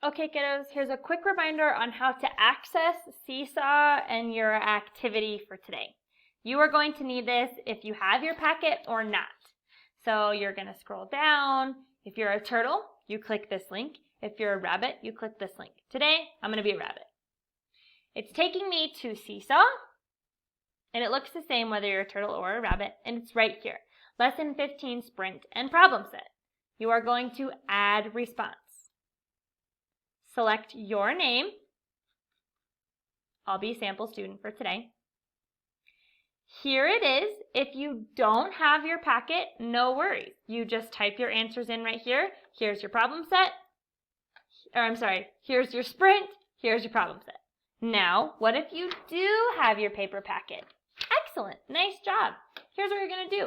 Okay, kiddos, here's a quick reminder on how to access Seesaw and your activity for today. You are going to need this if you have your packet or not. So you're going to scroll down. If you're a turtle, you click this link. If you're a rabbit, you click this link. Today, I'm going to be a rabbit. It's taking me to Seesaw, and it looks the same whether you're a turtle or a rabbit, and it's right here. Lesson 15, Sprint and Problem Set. You are going to add response. Select your name. I'll be sample student for today. Here it is. If you don't have your packet, no worries. You just type your answers in right here. Here's your problem set. Here's your sprint. Here's your problem set. Now, what if you do have your paper packet? Excellent. Nice job. Here's what you're going to do.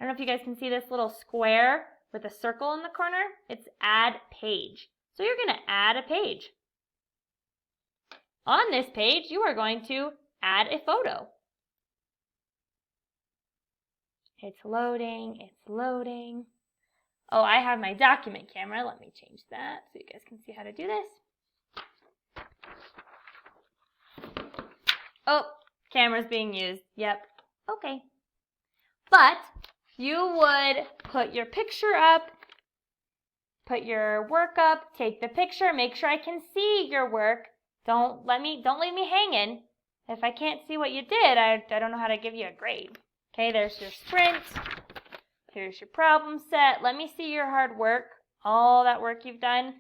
I don't know if you guys can see this little square with a circle in the corner. It's add page. So you're going to add a page. On this page, you are going to add a photo. It's loading, it's loading. Oh, I have my document camera. Let me change that so you guys can see how to do this. Oh, camera's being used. Yep. Okay. But you would put your picture up, put your work up, take the picture, make sure I can see your work. Don't leave me hanging. If I can't see what you did, I don't know how to give you a grade. Okay, there's your sprint. Here's your problem set. Let me see your hard work, all that work you've done.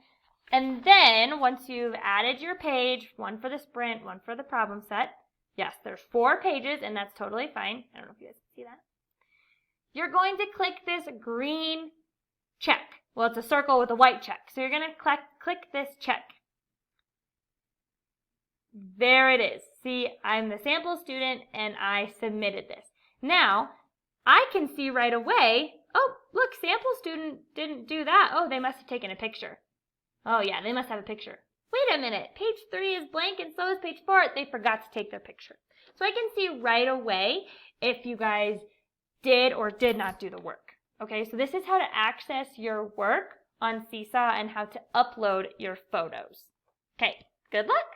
And then once you've added your page, one for the sprint, one for the problem set. Yes, there's 4 pages, and that's totally fine. I don't know if you guys can see that. You're going to click this green check. Well, it's a circle with a white check. So you're going to click this check. There it is. See, I'm the sample student, and I submitted this. Now, I can see right away, oh, look, sample student didn't do that. Oh, they must have taken a picture. Oh, yeah, they must have a picture. Wait a minute, page 3 is blank and so is page 4. They forgot to take their picture. So I can see right away if you guys did or did not do the work. Okay, so this is how to access your work on Seesaw and how to upload your photos. Okay, good luck.